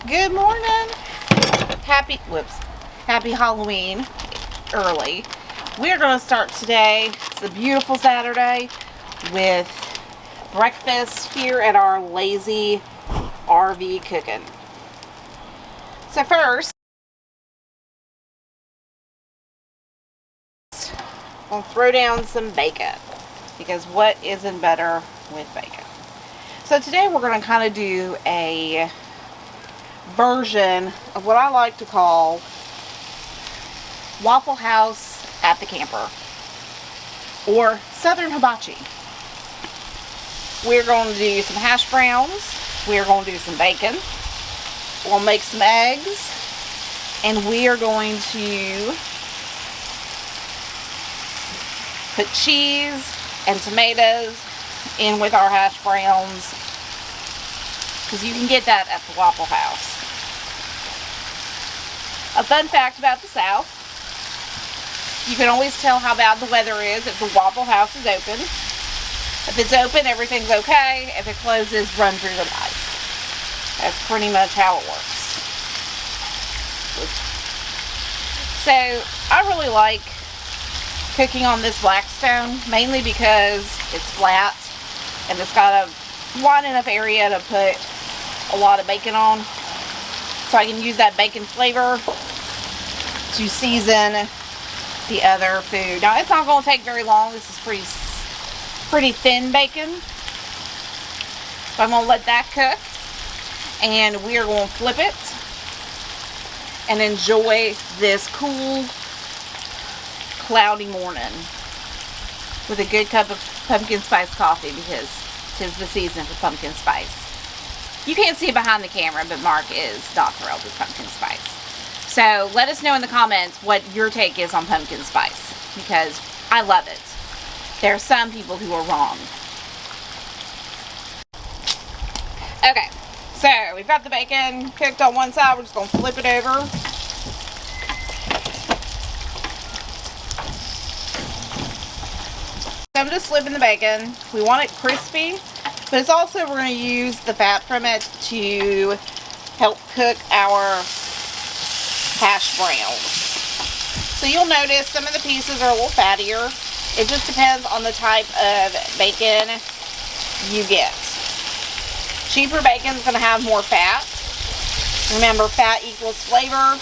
Good morning. Happy Halloween early. We're going to start today. It's a beautiful Saturday with breakfast here at our lazy RV cooking. So first, I'll throw down some bacon because what isn't better with bacon? So today we're going to kind of do a version of what I like to call Waffle House at the camper, or Southern Hibachi. We're going to do some hash browns, we're going to do some bacon, we'll make some eggs, and we are going to put cheese and tomatoes in with our hash browns, because you can get that at the Waffle House. A fun fact about the South: you can always tell how bad the weather is if the Waffle House is open. If it's open, everything's okay. If it closes, run through the night. That's pretty much how it works. So I really like cooking on this Blackstone, mainly because it's flat and it's got a wide enough area to put a lot of bacon on, so I can use that bacon flavor to season the other food. Now it's not going to take very long. This is pretty thin bacon, so I'm going to let that cook, and we are going to flip it and enjoy this cool cloudy morning with a good cup of pumpkin spice coffee, because 'tis the season for pumpkin spice. You can't see it behind the camera, but Mark is not thrilled with pumpkin spice. So let us know in the comments what your take is on pumpkin spice, because I love it. There are some people who are wrong. Okay, so we've got the bacon cooked on one side. We're just going to flip it over. So I'm just flipping the bacon. We want it crispy, but it's also, we're going to use the fat from it to help cook our hash browns. So you'll notice some of the pieces are a little fattier. It just depends on the type of bacon you get. Cheaper bacon is going to have more fat. Remember, fat equals flavor,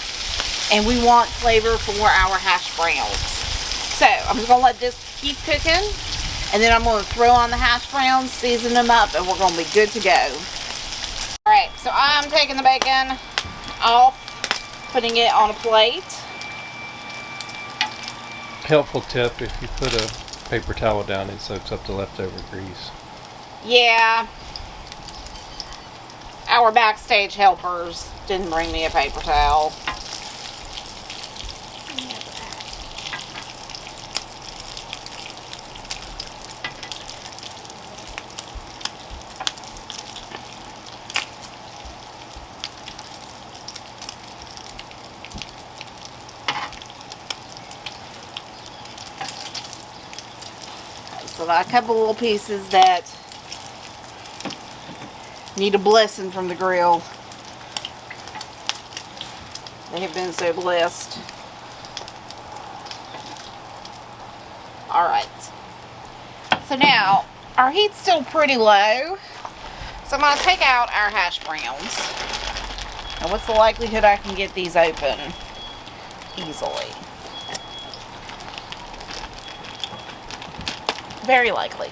and we want flavor for our hash browns. So I'm just going to let this keep cooking, and then I'm going to throw on the hash browns, season them up, and we're going to be good to go. Alright, so I'm taking the bacon off, putting it on a plate. Helpful tip: if you put a paper towel down, it soaks up the leftover grease. Yeah, our backstage helpers didn't bring me a paper towel. So I got a couple little pieces that need a blessing from the grill. They have been so blessed. Alright. So now, our heat's still pretty low. So I'm going to take out our hash browns. And what's the likelihood I can get these open easily? Very likely.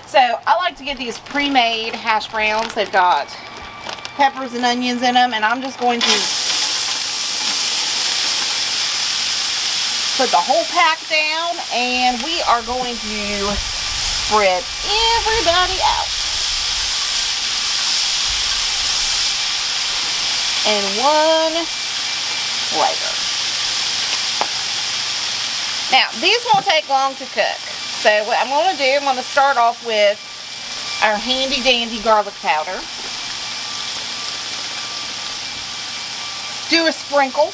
So I like to get these pre-made hash browns. They've got peppers and onions in them, and I'm just going to put the whole pack down, and we are going to spread everybody out. And one layer. Now, these won't take long to cook. So what I'm going to do, I'm going to start off with our handy dandy garlic powder. Do a sprinkle.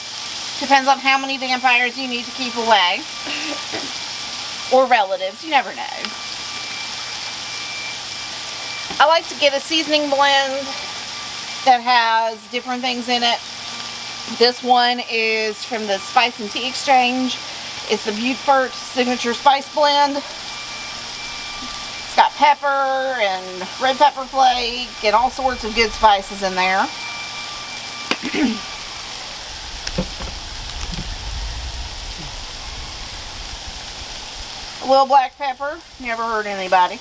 Depends on how many vampires you need to keep away. Or relatives, you never know. I like to get a seasoning blend that has different things in it. This one is from the Spice and Tea Exchange. It's the Beaufort Signature Spice Blend. It's got pepper and red pepper flake and all sorts of good spices in there. A little black pepper. Never hurt anybody.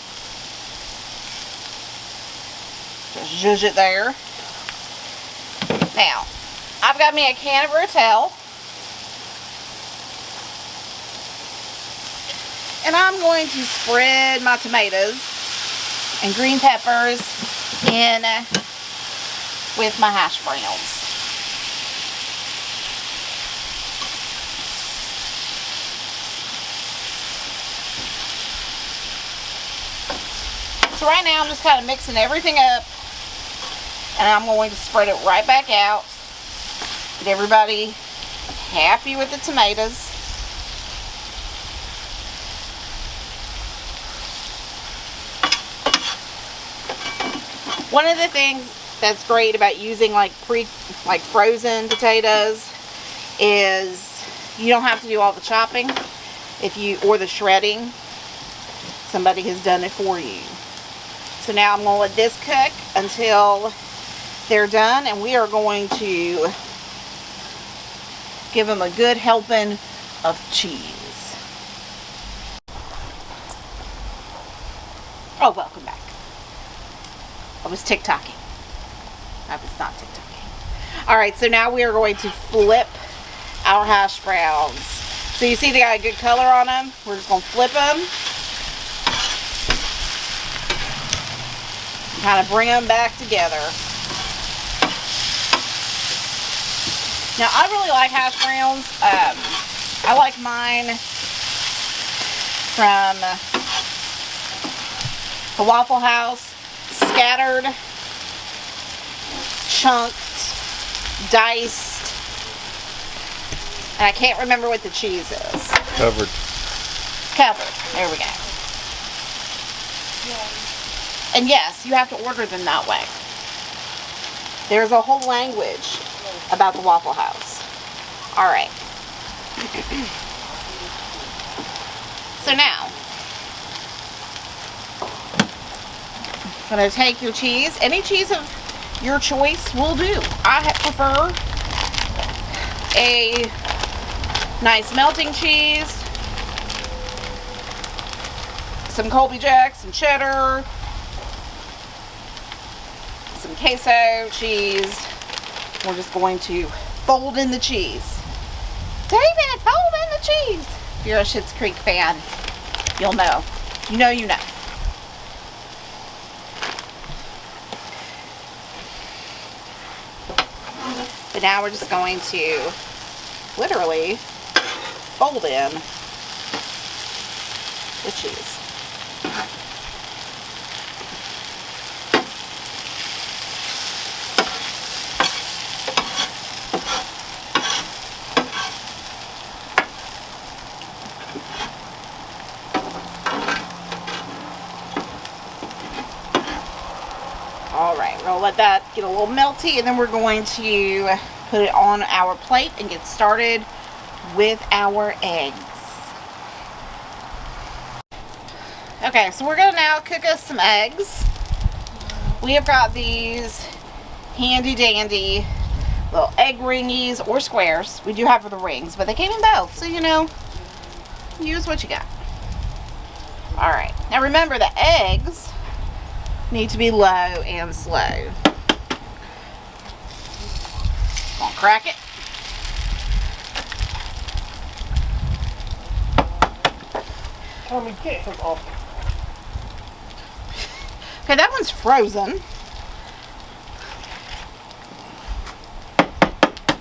Just zhuzh it there. Now, I've got me a can of Rotel. And I'm going to spread my tomatoes and green peppers in with my hash browns. So right now I'm just kind of mixing everything up, and I'm going to spread it right back out. Get everybody happy with the tomatoes. One of the things that's great about using like frozen potatoes is you don't have to do all the chopping or the shredding. Somebody has done it for you. So now I'm going to let this cook until they're done, and we are going to give them a good helping of cheese. Oh, welcome back. I was TikToking. I was not TikToking. Alright, so now we are going to flip our hash browns. So you see they got a good color on them. We're just going to flip them. Kind of bring them back together. Now I really like hash browns. I like mine from the Waffle House, scattered, chunked, diced, and I can't remember what the cheese is. Covered. Covered. There we go. And yes, you have to order them that way. There's a whole language about the Waffle House. Alright. So now, I'm going to take your cheese. Any cheese of your choice will do. I prefer a nice melting cheese, some Colby Jack, some cheddar, some queso cheese. We're just going to fold in the cheese. David, fold in the cheese. If you're a Schitt's Creek fan, you'll know. You know, you know. But now we're just going to literally fold in the cheese. Alright, we'll let that get a little melty, and then we're going to put it on our plate and get started with our eggs. Okay, so we're going to now cook us some eggs. We have got these handy dandy little egg ringies or squares. We do have the rings, but they came in both, so you know, use what you got. Alright, now remember the eggs need to be low and slow. Come on, crack it. Tommy, get him off. Okay, that one's frozen.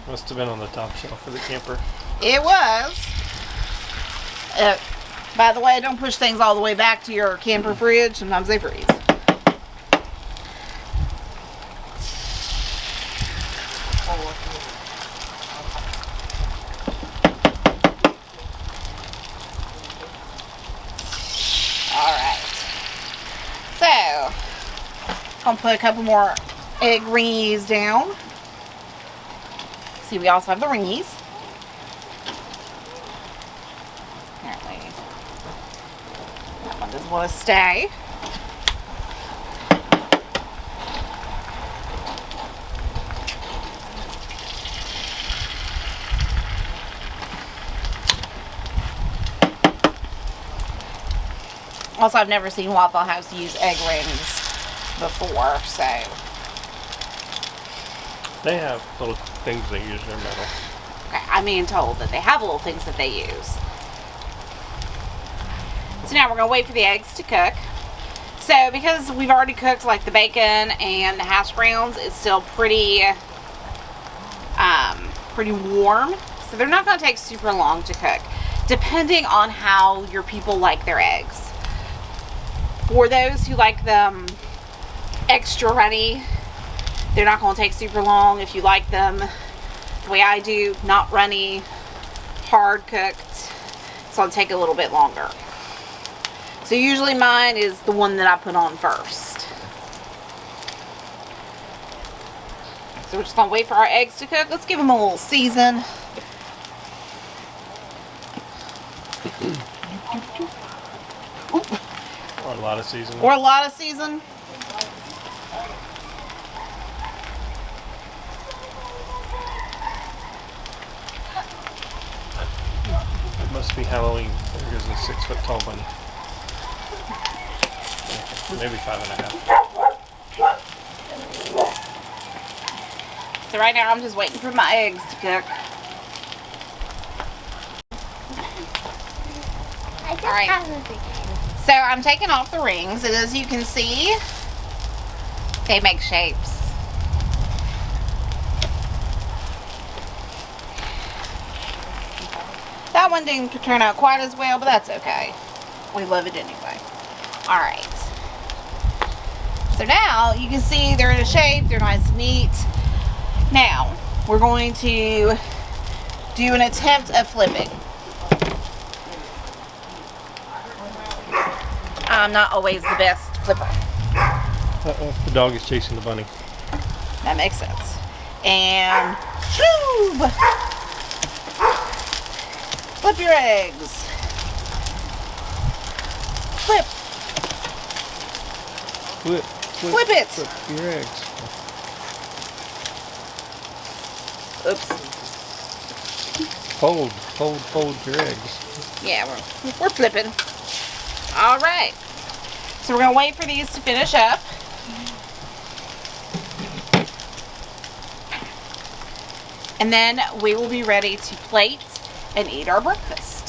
Must have been on the top shelf of the camper. It was. By the way, don't push things all the way back to your camper fridge. Sometimes they freeze. Alright. So, I'm going to put a couple more egg ringies down. See, we also have the ringies. Apparently, that one doesn't want to stay. Also, I've never seen Waffle House use egg rings before, so. They have little things they use in their metal. Okay, I'm being told that they have little things that they use. So now we're going to wait for the eggs to cook. So because we've already cooked like the bacon and the hash browns, it's still pretty warm. So they're not going to take super long to cook, depending on how your people like their eggs. For those who like them extra runny, they're not going to take super long. If you like them the way I do, not runny, hard cooked, it's going to take a little bit longer. So usually mine is the one that I put on first. So we're just going to wait for our eggs to cook. Let's give them a little season. Or a lot of seasoning. Or a lot of season. It must be Halloween. There goes a 6-foot-tall bunny. Maybe 5.5. So right now I'm just waiting for my eggs to cook. All right. So I'm taking off the rings, and as you can see, they make shapes. That one didn't turn out quite as well, but that's okay. We love it anyway. All right. So now you can see they're in a shape. They're nice and neat. Now we're going to do an attempt of flipping. I'm not always the best flipper. Uh-oh, the dog is chasing the bunny. That makes sense. And shoo! Flip your eggs. Flip. Flip it. Flip your eggs. Oops. Fold your eggs. Yeah, we're flipping. All right. So we're going to wait for these to finish up. And then we will be ready to plate and eat our breakfast.